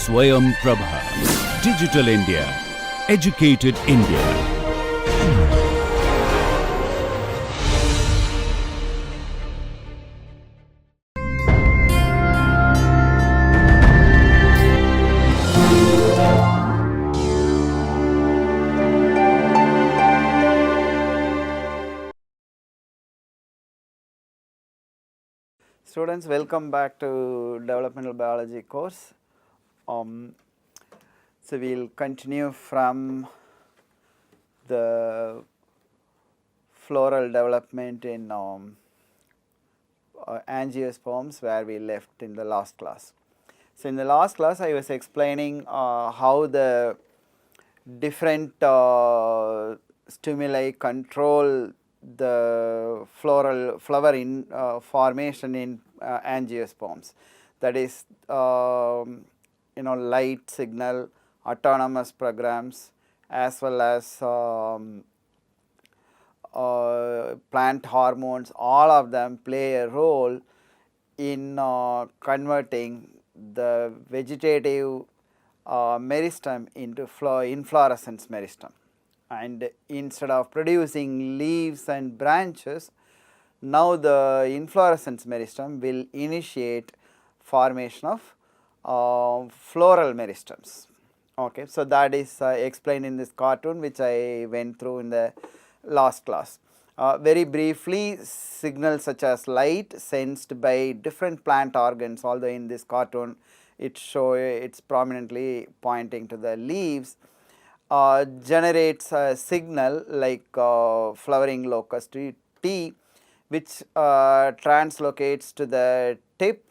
Swayam Prabha. Digital India. Educated India. Students, welcome back to Developmental Biology course. So we will continue from the floral development in angiosperms where we left in the last class. So in the last class I was explaining how the different stimuli control the flower formation in angiosperms, that is light signal, autonomous programs, as well as plant hormones. All of them play a role in converting the vegetative meristem into inflorescence meristem, and instead of producing leaves and branches, now the inflorescence meristem will initiate formation of floral meristems. Okay, so that is explained in this cartoon which I went through in the last class. Very briefly, signals such as light sensed by different plant organs, although in this cartoon it's prominently pointing to the leaves, generates a signal like flowering locus T, which translocates to the tip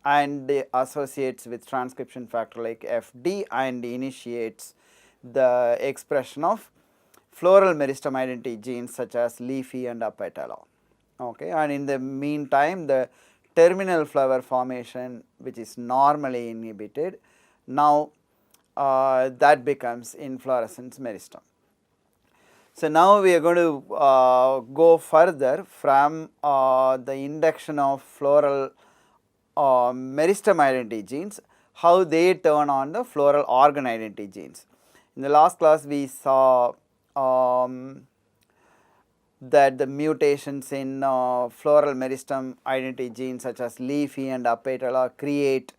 and associates with transcription factor like FD and initiates the expression of floral meristem identity genes such as leafy and apetala. Okay, and in the meantime, the terminal flower formation, which is normally inhibited, now that becomes inflorescence meristem. So now we are going to go further from the induction of floral meristem identity genes, how they turn on the floral organ identity genes. In the last class we saw that the mutations in floral meristem identity genes such as leafy and apetala create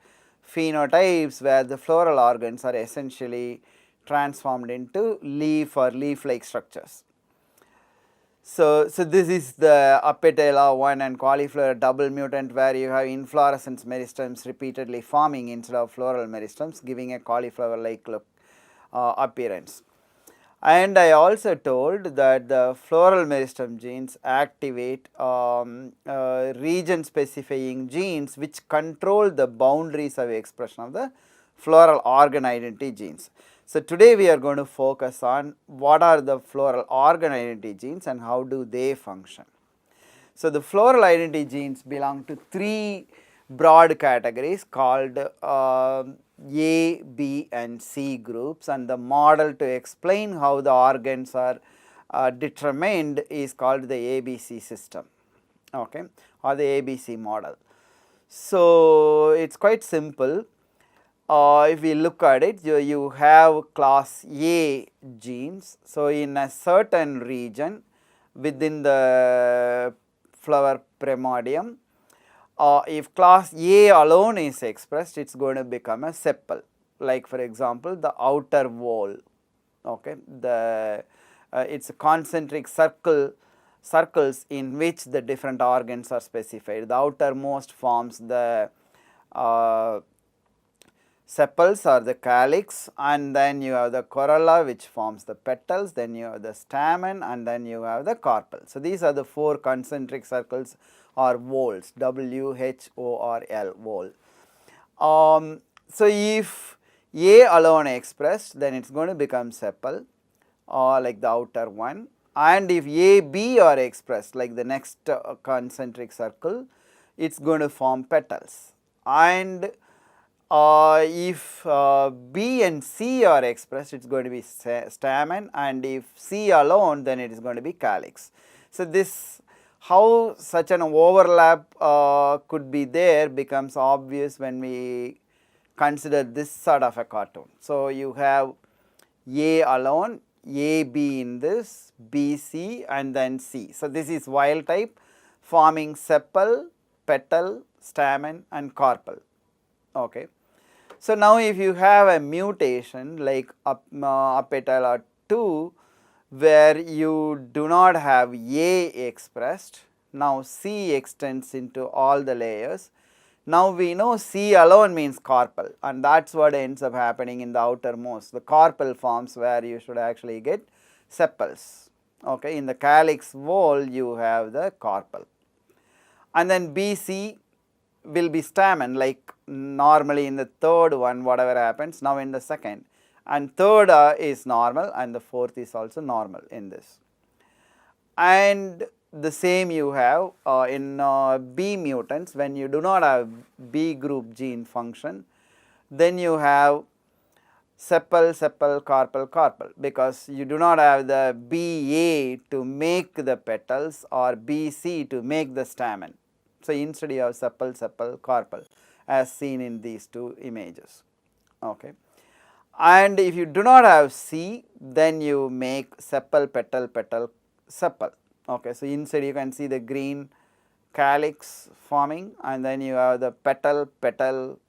phenotypes where the floral organs are essentially transformed into leaf or leaf-like structures. So this is the apetala 1 and cauliflower double mutant where you have inflorescence meristems repeatedly forming instead of floral meristems, giving a cauliflower-like look appearance. And I also told that the floral meristem genes activate region specifying genes which control the boundaries of expression of the floral organ identity genes. So today we are going to focus on what are the floral organ identity genes and how do they function. So the floral identity genes belong to three broad categories called A, B and C groups, and the model to explain how the organs are determined is called the ABC system, okay, or the ABC model. So it's quite simple. If we look at it, you have class A genes. So in a certain region within the flower primordium, if class A alone is expressed, it's going to become a sepal. Like for example, the outer wall. Okay, it's a concentric circles in which the different organs are specified. The outermost forms the sepals or the calyx, and then you have the corolla which forms the petals, then you have the stamen, and then you have the carpel. So these are the four concentric circles or whorls, W-H-O-R-L, whorl. So if A alone expressed, then it's going to become sepal, like the outer one, and if A, B are expressed like the next concentric circle, it's going to form petals, and if B and C are expressed, it's going to be stamen, and if C alone, then it is going to be calyx. So this, how such an overlap could be there becomes obvious when we consider this sort of a cartoon. So you have A alone, A, B in this, B, C and then C. So this is wild type forming sepal, petal, stamen and carpel. Okay. So now if you have a mutation like apetal or 2 where you do not have A expressed, now C extends into all the layers. Now we know C alone means carpel and that is what ends up happening in the outermost. The carpel forms where you should actually get sepals. Okay. In the calyx wall you have the carpel. And then BC will be stamen like normally in the third one whatever happens, now in the second, and third is normal and the fourth is also normal in this. And the same you have in B mutants. When you do not have B group gene function, then you have sepal, sepal, carpel, carpel, because you do not have the BA to make the petals or BC to make the stamen. So instead you have sepal, sepal, carpel as seen in these two images. Okay. And if you do not have C, then you make sepal, petal, petal, sepal. Okay. So inside you can see the green calyx forming and then you have the petal, petal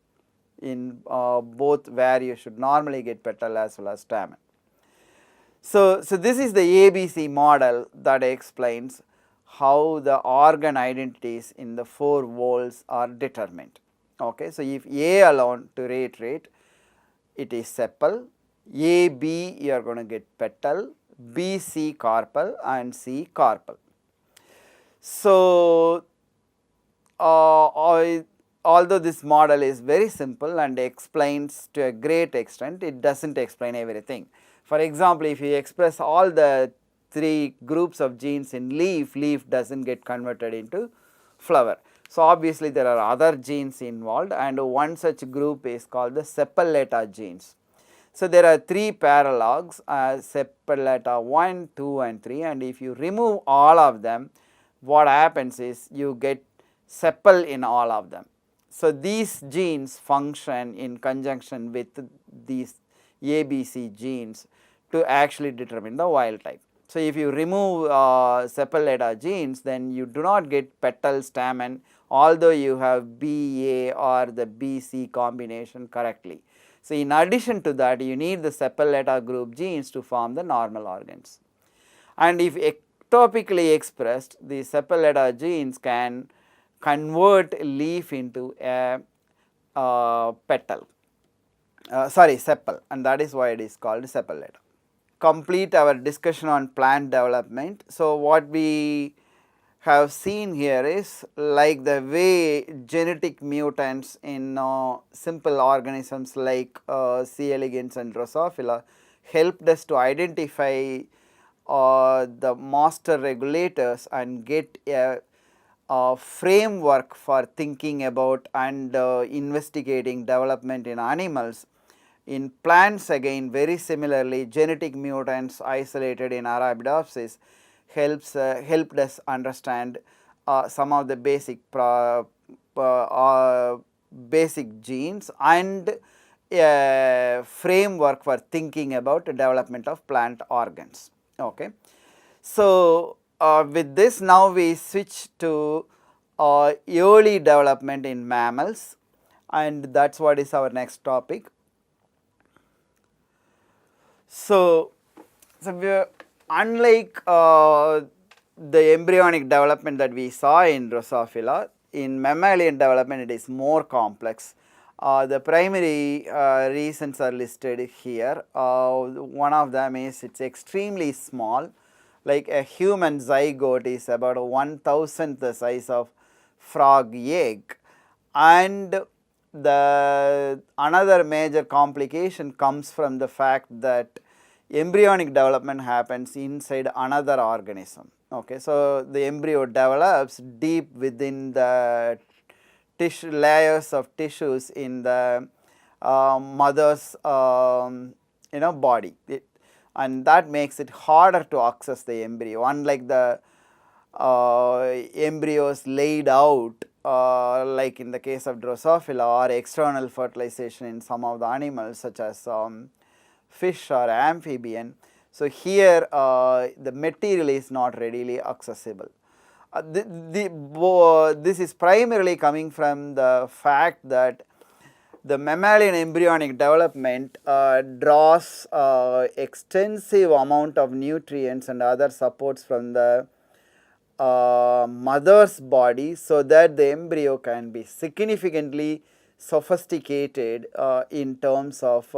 in both where you should normally get petal as well as stamen. So this is the ABC model that explains how the organ identities in the 4 walls are determined. Okay. So if A alone, to reiterate, it is sepal, AB you are going to get petal, BC carpel and C carpel. So although this model is very simple and explains to a great extent, it does not explain everything. For example, if you express all the 3 groups of genes in leaf, leaf does not get converted into flower. So obviously there are other genes involved and one such group is called the sepallata genes. So there are 3 paralogs, sepallata 1, 2 and 3, and if you remove all of them, what happens is you get sepal in all of them. So these genes function in conjunction with these ABC genes to actually determine the wild type. So if you remove sepallata genes, then you do not get petal, stamen, although you have BA or the BC combination correctly. So in addition to that, you need the sepallata group genes to form the normal organs. And if ectopically expressed, the sepallata genes can convert leaf into a petal, sepal, and that is why it is called sepallata. Complete our discussion on plant development. So what we have seen here is like the way genetic mutants in simple organisms like C. elegans and Drosophila helped us to identify the master regulators and get a framework for thinking about and investigating development in animals. In plants again, very similarly, genetic mutants isolated in Arabidopsis helped us understand some of the basic genes and a framework for thinking about the development of plant organs. Okay. So with this, now we switch to early development in mammals, and that is what is our next topic. So unlike the embryonic development that we saw in Drosophila, in mammalian development it is more complex. The primary reasons are listed here. One of them is it is extremely small, like a human zygote is about 1/1000th the size of frog egg, and the another major complication comes from the fact that embryonic development happens inside another organism. Okay, so the embryo develops deep within the tissue layers of tissues in the mother's body, and that makes it harder to access the embryo. Unlike the embryos laid out like in the case of Drosophila, or external fertilization in some of the animals such as fish or amphibian. So here the material is not readily accessible. This is primarily coming from the fact that the mammalian embryonic development draws extensive amount of nutrients and other supports from the mother's body, so that the embryo can be significantly sophisticated in terms of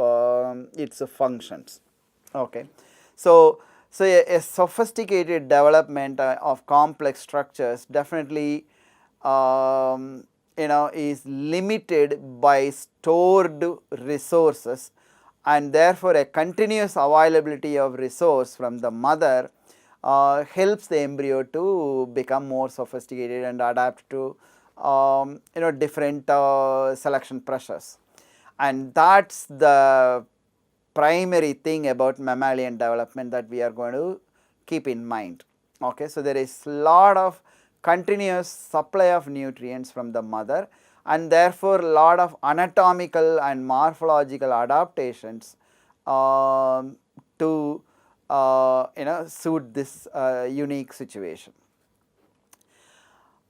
its functions. Okay. So a sophisticated development of complex structures definitely is limited by stored resources, and therefore a continuous availability of resource from the mother helps the embryo to become more sophisticated and adapt to different selection pressures. And that's the primary thing about mammalian development that we are going to keep in mind. Okay, so there is lot of continuous supply of nutrients from the mother, and therefore lot of anatomical and morphological adaptations to suit this unique situation.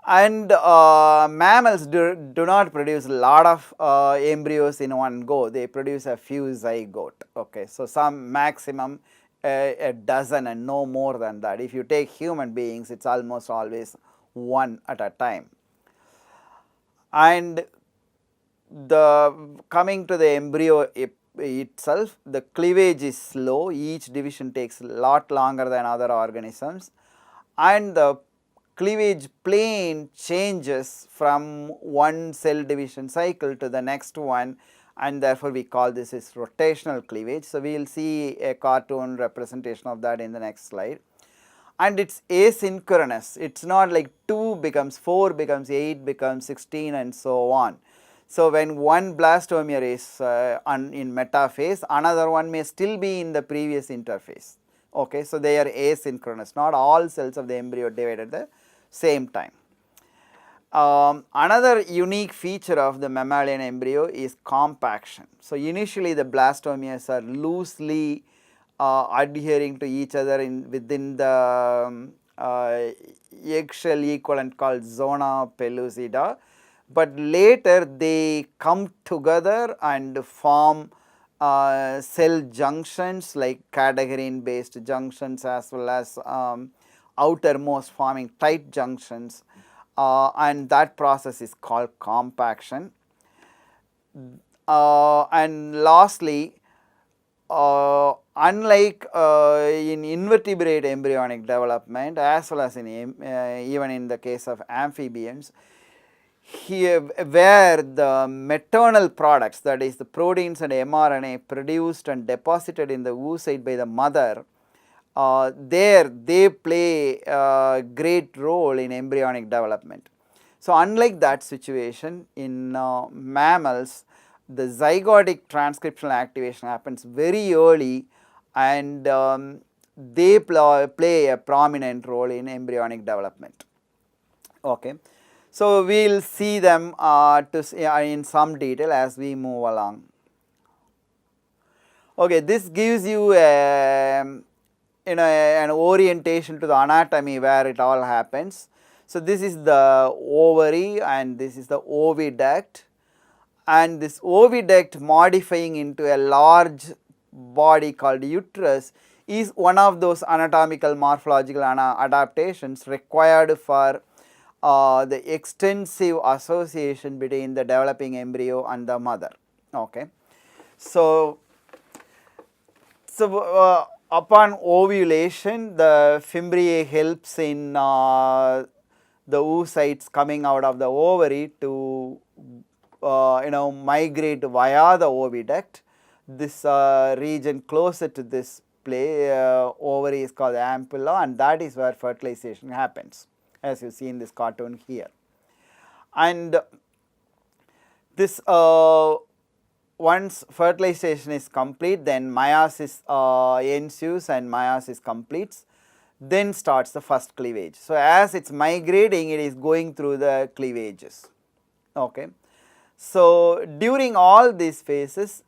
And mammals do not produce a lot of embryos in one go, they produce a few zygote. Okay, so some maximum a dozen and no more than that. If you take human beings, it's almost always one at a time. And coming to the embryo itself, the cleavage is slow, each division takes a lot longer than other organisms, and the cleavage plane changes from one cell division cycle to the next one, and therefore we call this as rotational cleavage. So we will see a cartoon representation of that in the next slide. And it's asynchronous, it's not like 2 becomes 4 becomes 8 becomes 16 and so on. So when one blastomere is in metaphase, another one may still be in the previous interphase. Okay, so they are asynchronous, not all cells of the embryo divide at the same time. Another unique feature of the mammalian embryo is compaction. So initially the blastomeres are loosely adhering to each other within the eggshell equivalent called zona pellucida, but later they come together and form cell junctions like cadherin based junctions, as well as outermost forming tight junctions, and that process is called compaction. And lastly, unlike in invertebrate embryonic development, as well as in even in the case of amphibians, here where the maternal products, that is the proteins and mRNA produced and deposited in the oocyte by the mother, there they play a great role in embryonic development. So unlike that situation, in mammals, the zygotic transcriptional activation happens very early, and they play a prominent role in embryonic development. Okay. So we will see them in some detail as we move along. Okay, this gives you an orientation to the anatomy where it all happens. So this is the ovary and this is the oviduct, and this oviduct modifying into a large body called uterus is one of those anatomical morphological adaptations required for the extensive association between the developing embryo and the mother. Okay. So upon ovulation, the fimbriae helps in the oocytes coming out of the ovary to migrate via the oviduct. This region closer to this ovary is called the ampulla, and that is where fertilization happens, as you see in this cartoon here. And this once fertilization is complete, then meiosis ensues and meiosis completes. then starts the first cleavage. So as it's migrating, it is going through the cleavages. Okay. So during all these phases,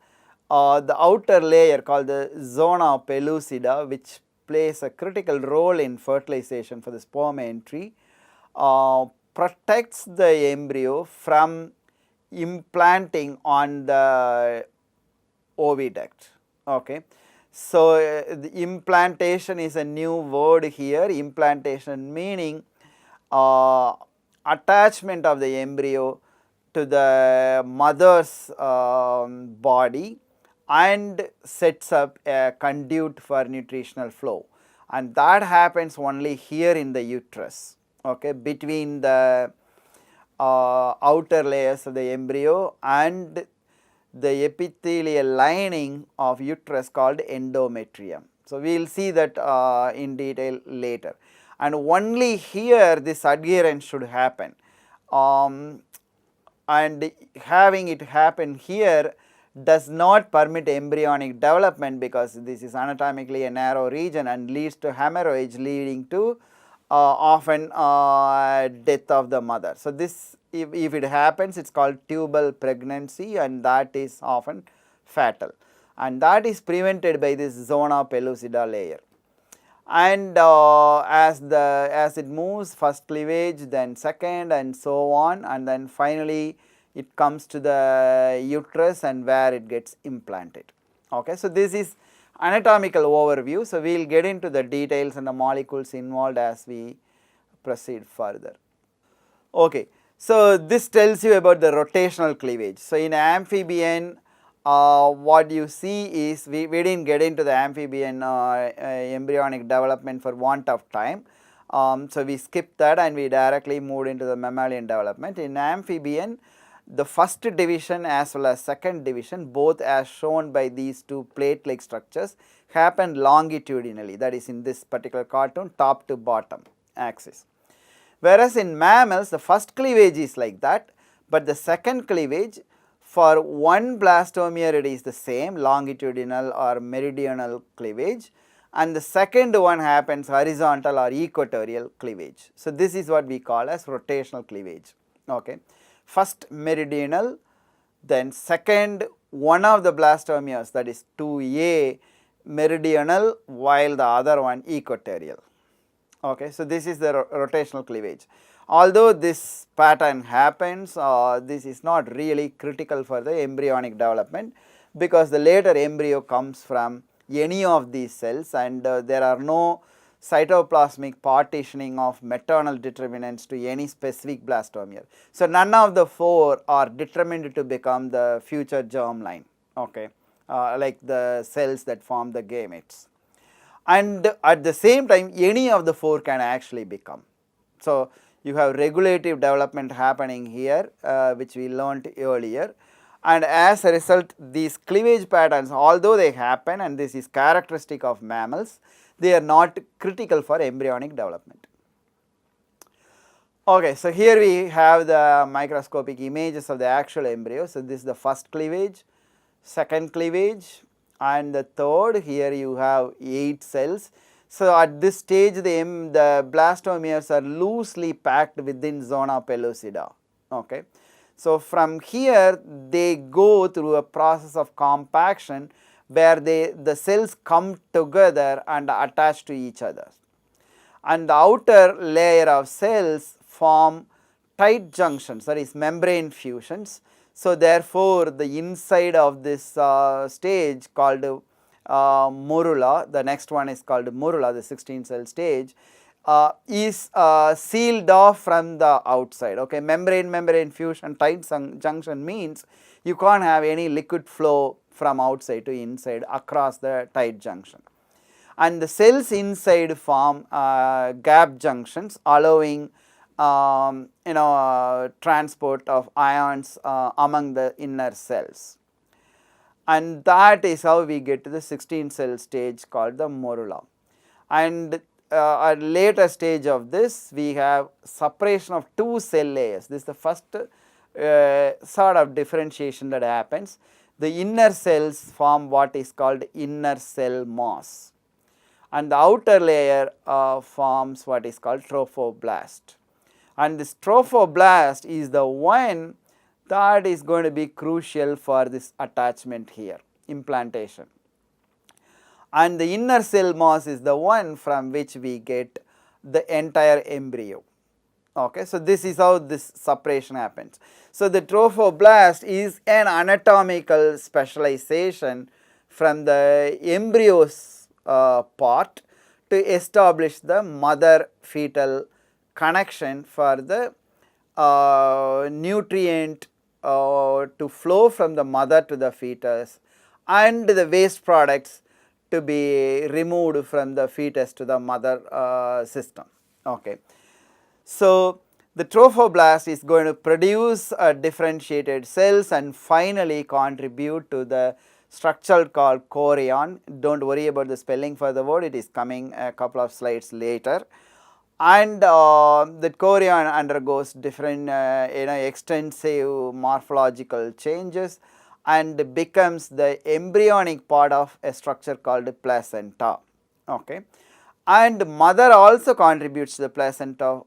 the outer layer called the zona pellucida, which plays a critical role in fertilization for the sperm entry, protects the embryo from implanting on the oviduct. Okay. So the implantation is a new word here. Implantation meaning attachment of the embryo to the mother's body and sets up a conduit for nutritional flow, and that happens only here in the uterus, okay, between the outer layers of the embryo and the epithelial lining of uterus called endometrium. So we will see that in detail later, and only here this adherence should happen, and having it happen here does not permit embryonic development, because this is anatomically a narrow region and leads to hemorrhage, leading to often death of the mother. So this, if it happens, it's called tubal pregnancy, and that is often fatal, and that is prevented by this zona pellucida layer. And as it moves, first cleavage, then second, and so on, and then finally it comes to the uterus and where it gets implanted. Okay, so this is anatomical overview. So we will get into the details and the molecules involved as we proceed further. Okay, so this tells you about the rotational cleavage. So in amphibian, what you see is, we didn't get into the amphibian embryonic development for want of time. So we skipped that and we directly moved into the mammalian development. In amphibian, the first division as well as second division, both as shown by these two plate-like structures, happen longitudinally, that is in this particular cartoon, top to bottom axis. Whereas in mammals, the first cleavage is like that, but the second cleavage, for one blastomere it is the same, longitudinal or meridional cleavage, and the second one happens horizontal or equatorial cleavage. So this is what we call as rotational cleavage. Okay. First meridional, then second one of the blastomeres, that is 2A, meridional, while the other one equatorial. Okay, so this is the rotational cleavage. Although this pattern happens, this is not really critical for the embryonic development, because the later embryo comes from any of these cells, and there are no cytoplasmic partitioning of maternal determinants to any specific blastomere. So none of the four are determined to become the future germline, okay, like the cells that form the gametes. And at the same time, any of the four can actually become. So you have regulative development happening here, which we learnt earlier, and as a result, these cleavage patterns, although they happen, and this is characteristic of mammals, they are not critical for embryonic development. Okay, so here we have the microscopic images of the actual embryo. So this is the first cleavage, second cleavage, and the third. Here you have 8 cells. So at this stage, the blastomeres are loosely packed within zona pellucida. Okay, so from here they go through a process of compaction, where the cells come together and attach to each other, and the outer layer of cells form tight junctions, that is membrane fusions. So therefore the inside of this stage called morula, the next one is called morula, the 16 cell stage, is sealed off from the outside. Okay, membrane fusion tight junction means you can't have any liquid flow from outside to inside across the tight junction, and the cells inside form gap junctions, allowing transport of ions among the inner cells, and that is how we get to the 16 cell stage called the morula. And at later stage of this, we have separation of 2 cell layers. This is the first sort of differentiation that happens. The inner cells form what is called inner cell mass, and the outer layer forms what is called trophoblast. And this trophoblast is the one that is going to be crucial for this attachment here, implantation. And the inner cell mass is the one from which we get the entire embryo. Okay, so this is how this separation happens. So the trophoblast is an anatomical specialization from the embryo's part to establish the mother fetal connection for the nutrient to flow from the mother to the fetus and the waste products to be removed from the fetus to the mother system. Okay. So the trophoblast is going to produce differentiated cells and finally contribute to the structure called chorion. Don't worry about the spelling for the word, it is coming a couple of slides later. And the chorion undergoes different extensive morphological changes and becomes the embryonic part of a structure called placenta. Okay. And mother also contributes to the placenta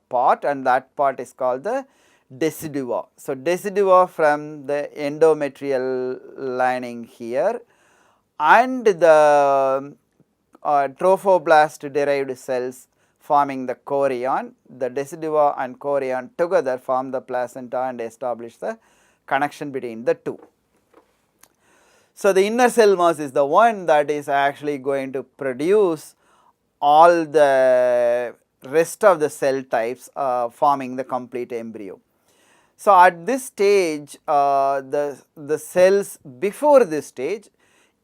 part, and that part is called the decidua. So decidua from the endometrial lining here, and the trophoblast derived cells forming the chorion. The decidua and chorion together form the placenta and establish the connection between the two. So the inner cell mass is the one that is actually going to produce all the rest of the cell types forming the complete embryo. So at this stage, the cells before this stage,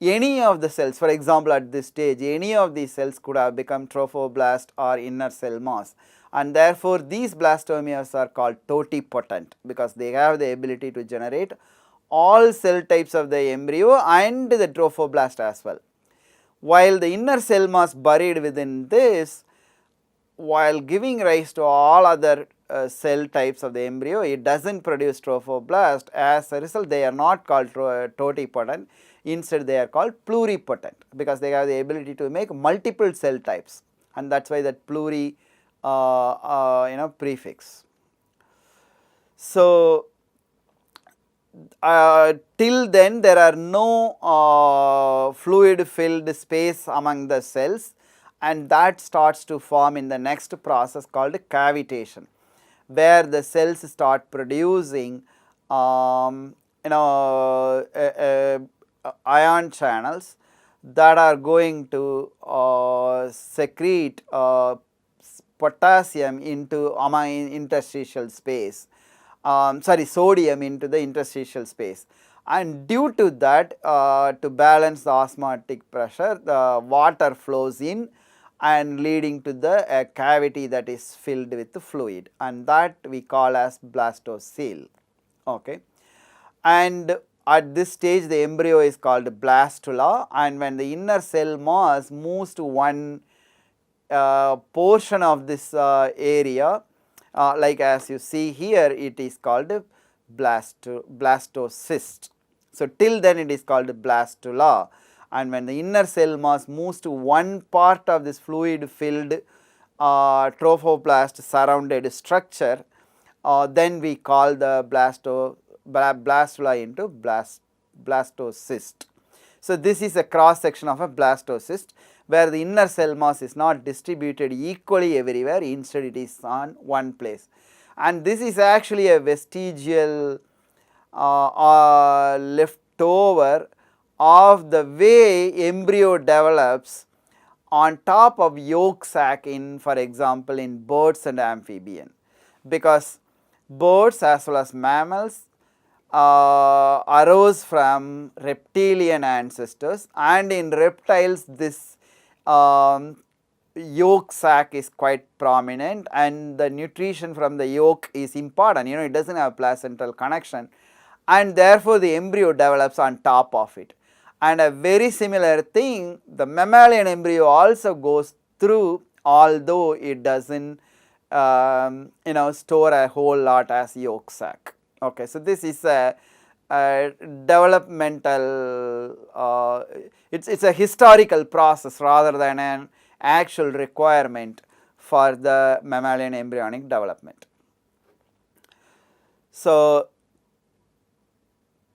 any of the cells, for example at this stage, any of these cells could have become trophoblast or inner cell mass, and therefore these blastomeres are called totipotent because they have the ability to generate all cell types of the embryo and the trophoblast as well. While the inner cell mass buried within this, while giving rise to all other cell types of the embryo, it does not produce trophoblast. As a result, they are not called totipotent, instead they are called pluripotent because they have the ability to make multiple cell types, and that is why that pluri prefix. So till then there are no fluid filled space among the cells, and that starts to form in the next process called cavitation, where the cells start producing ion channels that are going to secrete potassium into interstitial space. Sodium into the interstitial space, and due to that to balance the osmotic pressure, the water flows in and leading to the cavity that is filled with the fluid, and that we call as blastocele. Okay. And at this stage the embryo is called blastula, and when the inner cell mass moves to one portion of this area, like as you see here, it is called blastocyst. So till then it is called blastula, and when the inner cell mass moves to one part of this fluid filled trophoblast surrounded structure, then we call the blastula into blastocyst. So this is a cross section of a blastocyst, where the inner cell mass is not distributed equally everywhere, instead it is on one place. And this is actually a vestigial leftover of the way embryo develops on top of yolk sac in, for example, in birds and amphibian, because birds as well as mammals arose from reptilian ancestors, and in reptiles this yolk sac is quite prominent, and the nutrition from the yolk is important, it does not have placental connection, and therefore the embryo develops on top of it. And a very similar thing, the mammalian embryo also goes through, although it does not store a whole lot as yolk sac. Okay, so this is a developmental, it's a historical process rather than an actual requirement for the mammalian embryonic development. So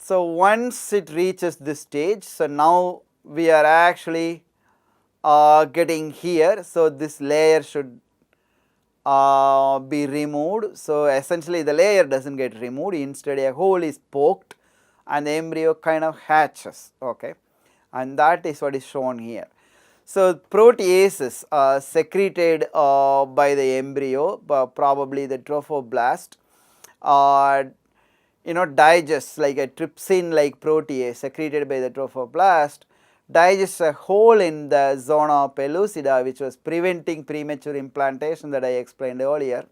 once it reaches this stage, so now we are actually getting here. So this layer should be removed. So essentially the layer doesn't get removed, instead a hole is poked and the embryo kind of hatches, okay, and that is what is shown here. So proteases are secreted by the embryo, probably the trophoblast, digests like a trypsin like protease secreted by the trophoblast, digests a hole in the zona pellucida which was preventing premature implantation that I explained earlier,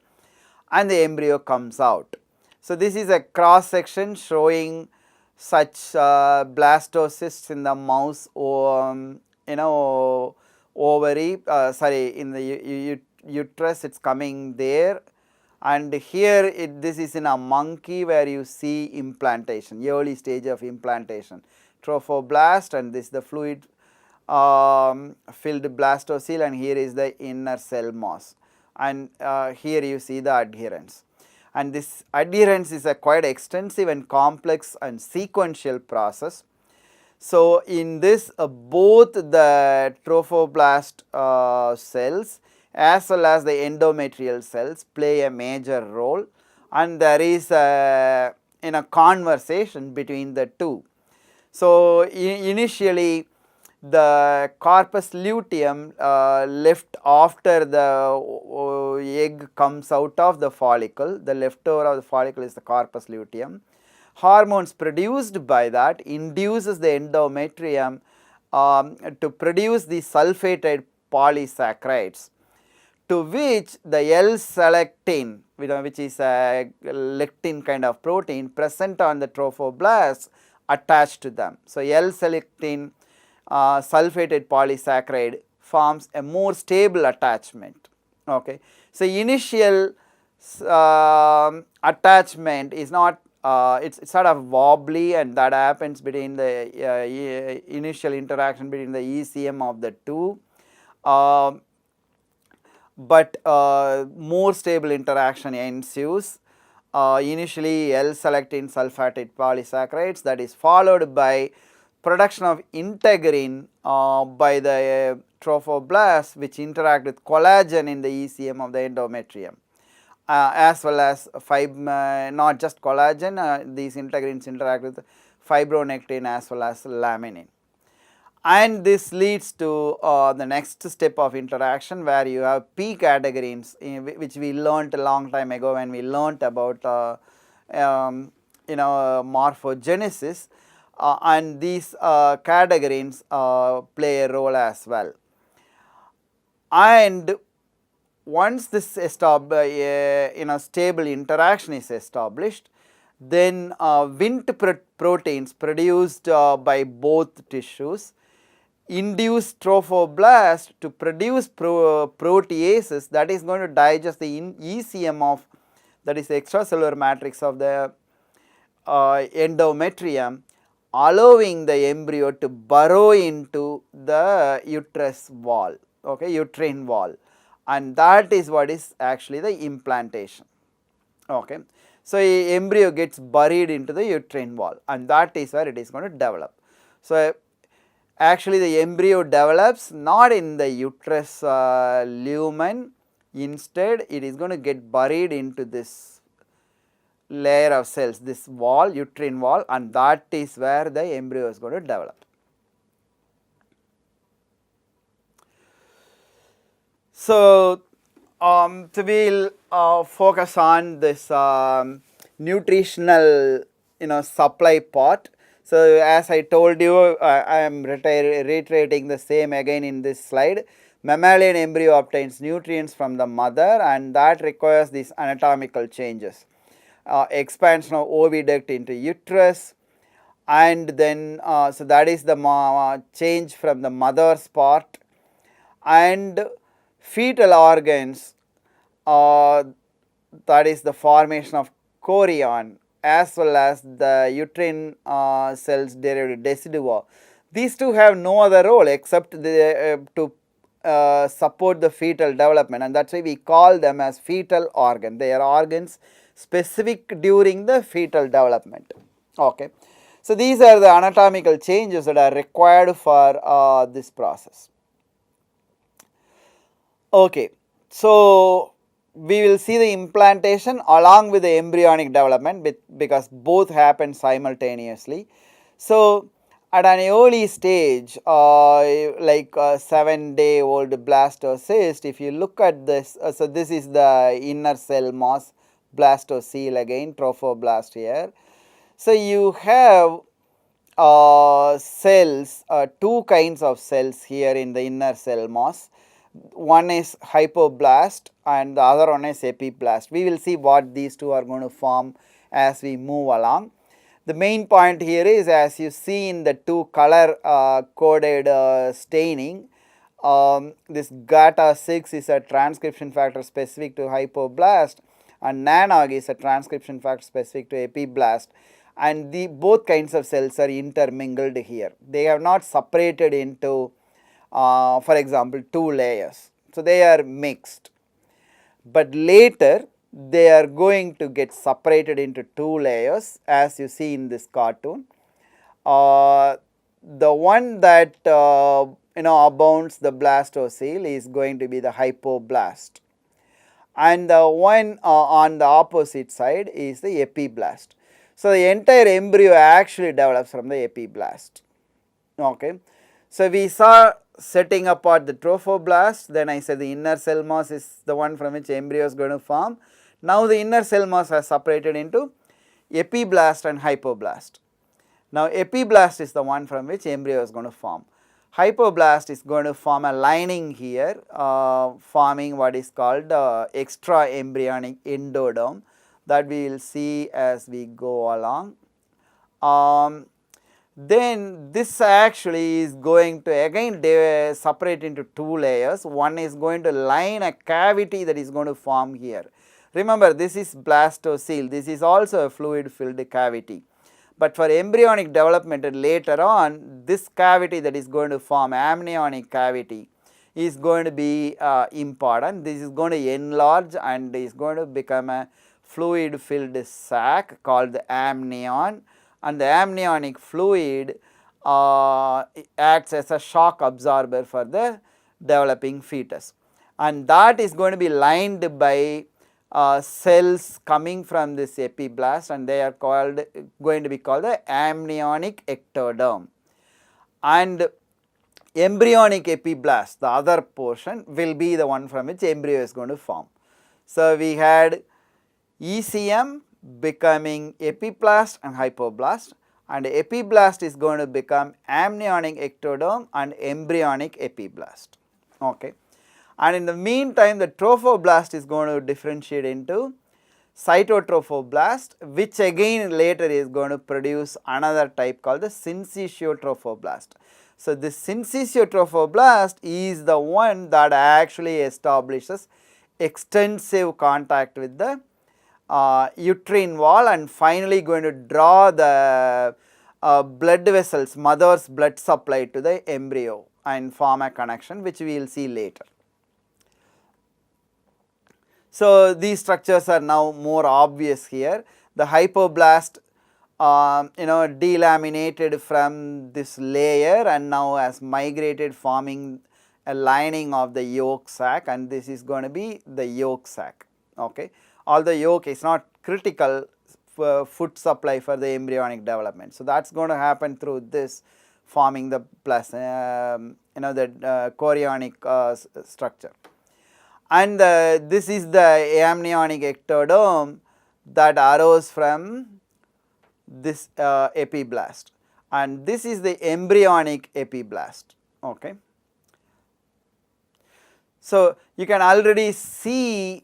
and the embryo comes out. So this is a cross section showing such blastocysts in the mouse ovary, in the uterus, it's coming there, and here this is in a monkey where you see implantation, early stage of implantation, trophoblast, and this is the fluid filled blastocele, and here is the inner cell mass, and here you see the adherence. And this adherence is a quite extensive and complex and sequential process. So in this both the trophoblast cells as well as the endometrial cells play a major role, and there is a conversation between the two. So initially the corpus luteum left after the egg comes out of the follicle, the leftover of the follicle is the corpus luteum. Hormones produced by that induces the endometrium to produce the sulfated polysaccharides, to which the L-selectin, which is a lectin kind of protein present on the trophoblast, attached to them. So L-selectin sulfated polysaccharide forms a more stable attachment, okay. So initial attachment is not, it's sort of wobbly, and that happens between the initial interaction between the ECM of the two, but more stable interaction ensues. Initially L-selectin sulfated polysaccharides, that is followed by production of integrin by the trophoblast, which interact with collagen in the ECM of the endometrium, as well as not just collagen, these integrins interact with fibronectin as well as laminin. And this leads to the next step of interaction, where you have P categories, which we learnt a long time ago when we learnt about morphogenesis, and these categories play a role as well. And once this stable interaction is established, then Wnt proteins produced by both tissues induce trophoblast to produce proteases that is going to digest the ECM of, that is the extracellular matrix of the endometrium, allowing the embryo to burrow into the uterus wall, okay, uterine wall, and that is what is actually the implantation, okay. So embryo gets buried into the uterine wall, and that is where it is going to develop. So actually the embryo develops not in the uterus lumen, instead it is going to get buried into this layer of cells, this wall, uterine wall, and that is where the embryo is going to develop. So we'll focus on this nutritional supply part. So as I told you, I am reiterating the same again in this slide. Mammalian embryo obtains nutrients from the mother, and that requires these anatomical changes. Expansion of oviduct into uterus, and then so that is the change from the mother's part, and fetal organs, that is the formation of chorion as well as the uterine cells derived decidua. These two have no other role except to support the fetal development, and that's why we call them as fetal organ. They are organs specific during the fetal development. Okay. So these are the anatomical changes that are required for this process. Okay. So we will see the implantation along with the embryonic development because both happen simultaneously. So at an early stage, like a 7-day-old blastocyst, if you look at this, so this is the inner cell mass, blastocele again, trophoblast here. So you have cells, two kinds of cells here in the inner cell mass. One is hypoblast and the other one is epiblast. We will see what these two are going to form as we move along. The main point here is, as you see in the two color coded staining, this GATA6 is a transcription factor specific to hypoblast and NANOG is a transcription factor specific to epiblast, and the both kinds of cells are intermingled here. They have not separated into for example 2 layers. So they are mixed, but later they are going to get separated into 2 layers as you see in this cartoon. The one that abounds the blastocele is going to be the hypoblast, and the one on the opposite side is the epiblast. So the entire embryo actually develops from the epiblast. Okay. So we saw setting apart the trophoblast, then I said the inner cell mass is the one from which embryo is going to form. Now the inner cell mass has separated into epiblast and hypoblast. Now epiblast is the one from which embryo is going to form. Hypoblast is going to form a lining here, forming what is called extra embryonic endoderm, that we will see as we go along. Then this actually is going to again separate into 2 layers. One is going to line a cavity that is going to form here. Remember, this is blastocele, this is also a fluid filled cavity. But for embryonic development later on, this cavity that is going to form, amniotic cavity, is going to be important. This is going to enlarge and is going to become a fluid filled sac called the amnion, and the amniotic fluid acts as a shock absorber for the developing fetus, and that is going to be lined by cells coming from this epiblast, and they are going to be called the amniotic ectoderm. And embryonic epiblast, the other portion, will be the one from which embryo is going to form. So we had ECM becoming epiblast and hypoblast, and epiblast is going to become amniotic ectoderm and embryonic epiblast. Okay. And in the meantime, the trophoblast is going to differentiate into cytotrophoblast, which again later is going to produce another type called the syncytiotrophoblast. So this syncytiotrophoblast is the one that actually establishes extensive contact with the uterine wall and finally going to draw the blood vessels, mother's blood supply to the embryo and form a connection, which we will see later. So these structures are now more obvious here. The hypoblast delaminated from this layer and now has migrated, forming a lining of the yolk sac, and this is going to be the yolk sac. Okay. Although yolk is not critical for food supply for the embryonic development. So that's going to happen through this, forming the the chorionic structure. And this is the amniotic ectoderm that arose from this epiblast, and this is the embryonic epiblast. Okay. So you can already see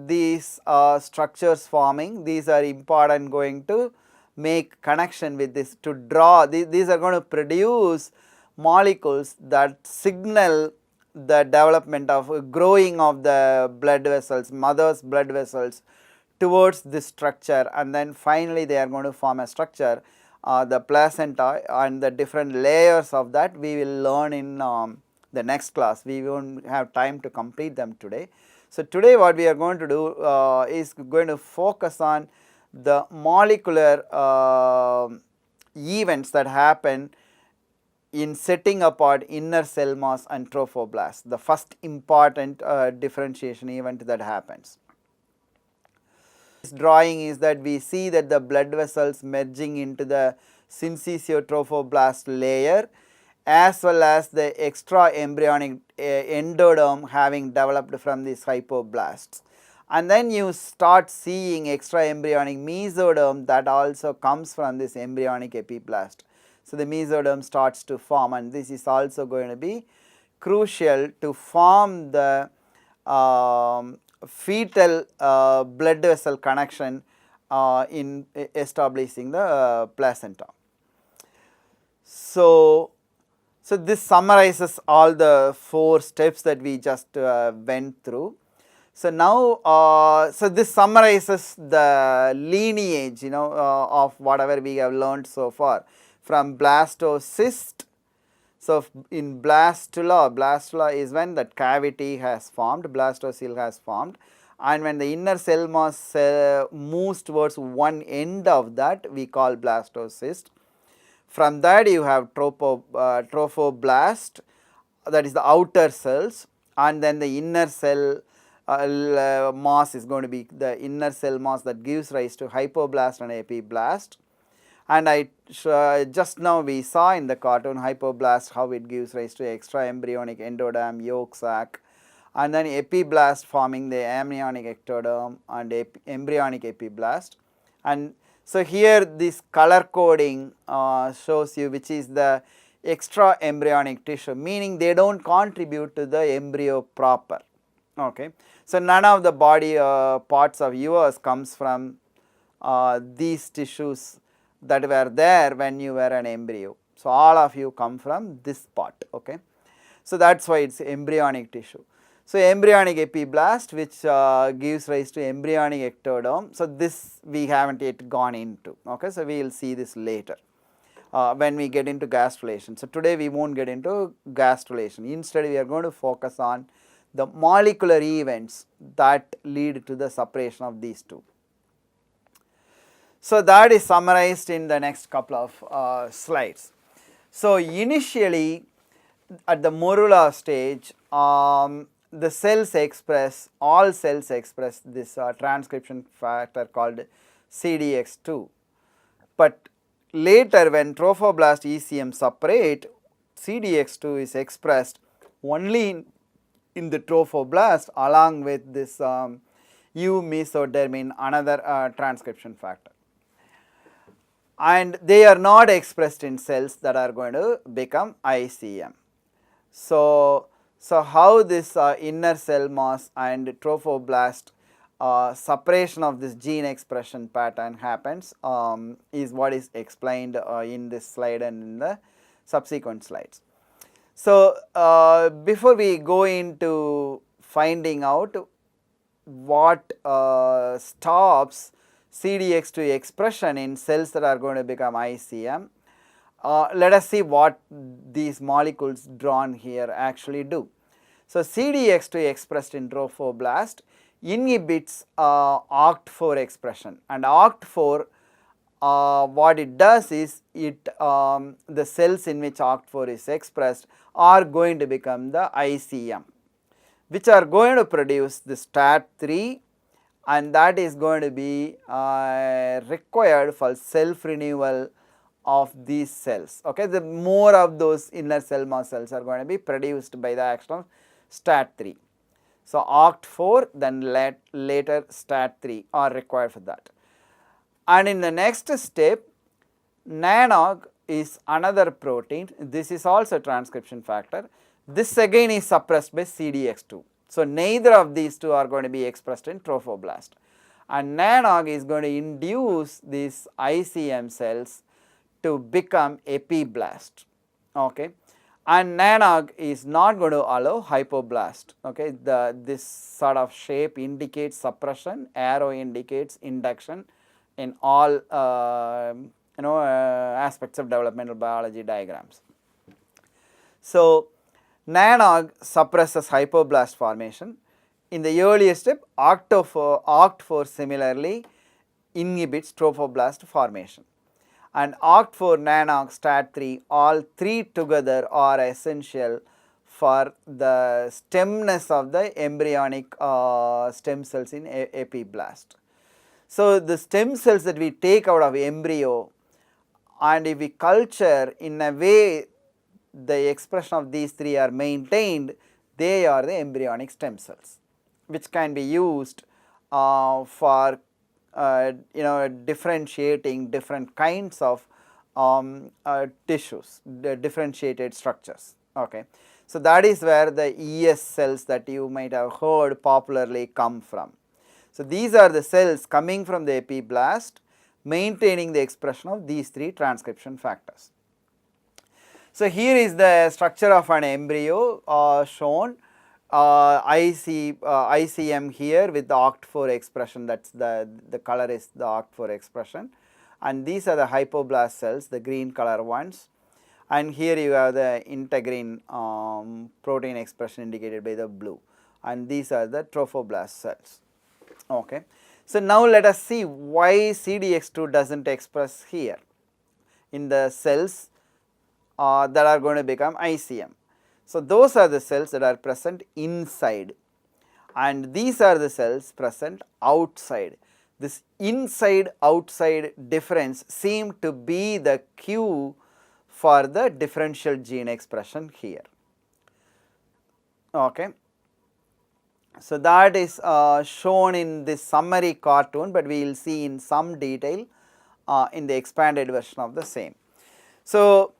these structures forming. These are important, going to make connection with this to draw. These are going to produce molecules that signal the development of growing of the blood vessels, mother's blood vessels, towards this structure, and then finally they are going to form a structure, the placenta, and the different layers of that we will learn in the next class. We won't have time to complete them today. So today what we are going to do is going to focus on the molecular events that happen in setting apart inner cell mass and trophoblast, the first important differentiation event that happens. This drawing is that we see that the blood vessels merging into the syncytial trophoblast layer, as well as the extra embryonic endoderm having developed from these hypoblasts. And then you start seeing extra embryonic mesoderm that also comes from this embryonic epiblast. So the mesoderm starts to form, and this is also going to be crucial to form the fetal blood vessel connection in establishing the placenta. So this summarizes all the 4 steps that we just went through. So now, so this summarizes the lineage, of whatever we have learned so far, from blastocyst. So in blastula is when that cavity has formed, blastocele has formed, and when the inner cell mass moves towards one end of that, we call blastocyst. From that you have trophoblast, that is the outer cells, and then the inner cell mass is going to be the inner cell mass that gives rise to hypoblast and epiblast. And just now we saw in the cartoon hypoblast how it gives rise to extra embryonic endoderm, yolk sac, and then epiblast forming the amniotic ectoderm and embryonic epiblast. And so here this color coding shows you which is the extra embryonic tissue, meaning they don't contribute to the embryo proper. Okay. So none of the body parts of yours comes from these tissues that were there when you were an embryo. So all of you come from this part. Okay. So that's why it's embryonic tissue. So embryonic epiblast, which gives rise to embryonic ectoderm. So this we haven't yet gone into. Okay. So we will see this later when we get into gastrulation. So today we won't get into gastrulation. Instead we are going to focus on the molecular events that lead to the separation of these two. So that is summarized in the next couple of slides. So initially at the morula stage, the cells express, all cells express this transcription factor called CDX2. But later when trophoblast ECM separate, CDX2 is expressed only in the trophoblast along with this eumesodermin, another transcription factor. And they are not expressed in cells that are going to become ICM. So how this inner cell mass and trophoblast separation of this gene expression pattern happens is what is explained in this slide and in the subsequent slides. So before we go into finding out what stops CDX2 expression in cells that are going to become ICM, let us see what these molecules drawn here actually do. So CDX2 expressed in trophoblast inhibits OCT4 expression, and OCT4 what it does is it the cells in which OCT4 is expressed are going to become the ICM, which are going to produce the STAT3, and that is going to be required for self renewal of these cells. Okay, the more of those inner cell mass cells are going to be produced by the action of STAT3. So OCT4 then later STAT3 are required for that. And in the next step, NANOG is another protein. This is also transcription factor. This again is suppressed by CDX2. So neither of these two are going to be expressed in trophoblast. And NANOG is going to induce these ICM cells to become epiblast. Okay. and NANOG is not going to allow hypoblast. Okay, this sort of shape indicates suppression, arrow indicates induction in all aspects of developmental biology diagrams. So NANOG suppresses hypoblast formation. In the earlier step, OCT4 similarly inhibits trophoblast formation. And OCT4, NANOG, STAT3, all three together are essential for the stemness of the embryonic stem cells in epiblast. So the stem cells that we take out of embryo, and if we culture in a way the expression of these three are maintained, they are the embryonic stem cells, which can be used for differentiating different kinds of tissues, the differentiated structures. Okay. So that is where the ES cells that you might have heard popularly come from. So these are the cells coming from the epiblast, maintaining the expression of these three transcription factors. So here is the structure of an embryo shown. ICM here with the OCT4 expression, that's the color is the OCT4 expression, and these are the hypoblast cells, the green color ones, and here you have the integrin protein expression indicated by the blue, and these are the trophoblast cells. Okay. So now let us see why CDX2 does not express here in the cells that are going to become ICM. So those are the cells that are present inside, and these are the cells present outside. This inside outside difference seem to be the cue for the differential gene expression here. Okay. So that is shown in this summary cartoon, but we will see in some detail in the expanded version of the same. So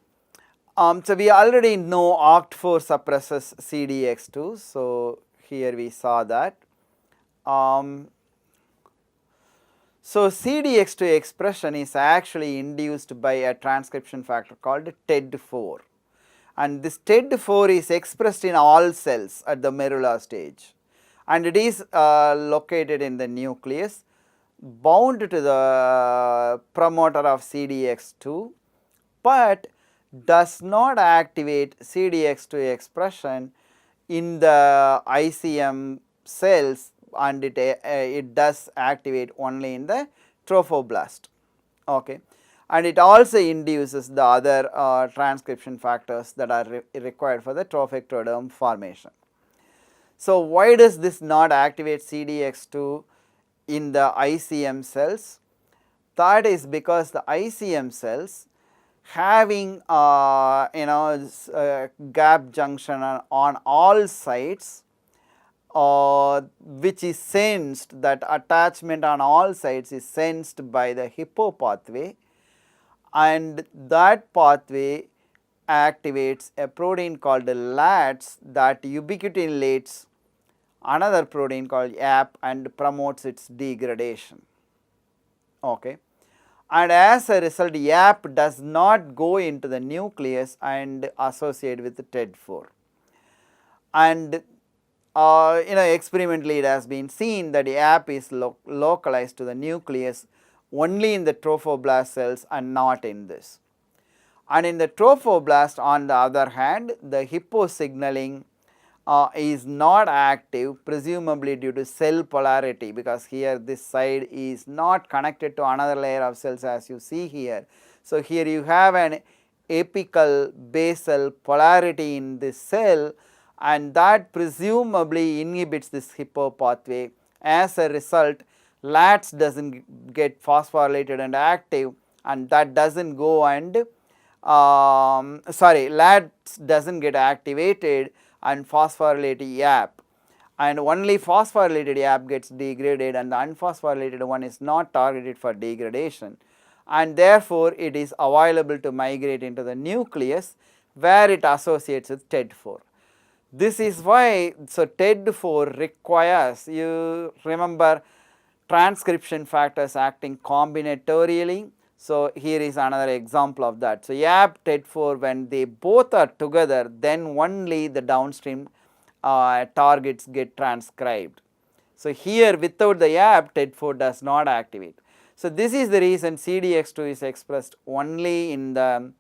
we already know OCT4 suppresses CDX2, so here we saw that. So CDX2 expression is actually induced by a transcription factor called TED4, and this TED4 is expressed in all cells at the medulla stage, and it is located in the nucleus, bound to the promoter of CDX2, but does not activate CDX2 expression in the ICM cells, and it does activate only in the trophoblast. Okay. And it also induces the other transcription factors that are required for the trophectoderm formation. So why does this not activate CDX2 in the ICM cells? That is because the ICM cells having gap junction on all sides, which is sensed, that attachment on all sides is sensed by the hippo pathway, and that pathway activates a protein called LATs that ubiquitinates another protein called YAP and promotes its degradation. Okay. And as a result, YAP does not go into the nucleus and associate with the TED4. And experimentally it has been seen that YAP is localized to the nucleus only in the trophoblast cells and not in this. And in the trophoblast, on the other hand, the hippo signaling is not active, presumably due to cell polarity, because here this side is not connected to another layer of cells as you see here. So here you have an apical basal polarity in this cell, and that presumably inhibits this hippo pathway. As a result, LATs does not get phosphorylated and active, and that does not go and LATs does not get activated and phosphorylated YAP, and only phosphorylated YAP gets degraded, and the unphosphorylated one is not targeted for degradation, and therefore it is available to migrate into the nucleus where it associates with TED4. This is why, so TED4 requires, you remember, transcription factors acting combinatorially. So here is another example of that. So YAP TET4, when they both are together, then only the downstream targets get transcribed. So here without the YAP, TET4 does not activate. So this is the reason CDX2 is expressed only in the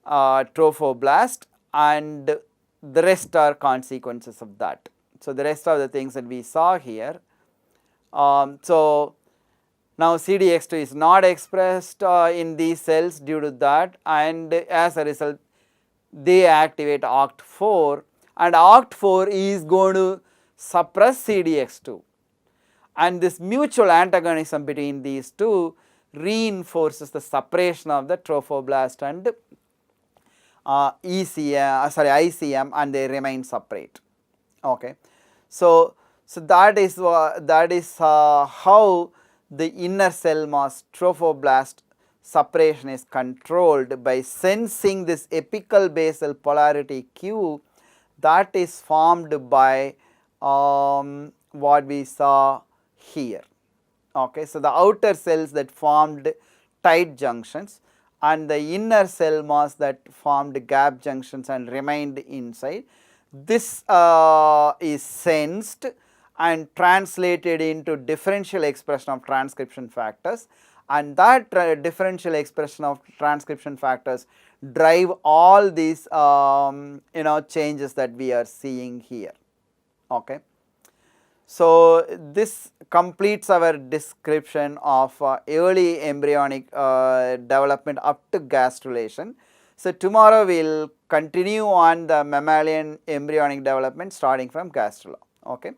trophoblast, and the rest are consequences of that. So the rest of the things that we saw here. So now CDX2 is not expressed in these cells due to that, and as a result they activate OCT4, and OCT4 is going to suppress CDX2, and this mutual antagonism between these two reinforces the separation of the trophoblast and ICM, and they remain separate. Okay. So that is how the inner cell mass trophoblast separation is controlled by sensing this apical basal polarity Q that is formed by what we saw here. Okay. So the outer cells that formed tight junctions, and the inner cell mass that formed gap junctions and remained inside. This is sensed and translated into differential expression of transcription factors, and that differential expression of transcription factors drive all these changes that we are seeing here. Okay. So this completes our description of early embryonic development up to gastrulation. So tomorrow we will continue on the mammalian embryonic development starting from gastrula. Okay.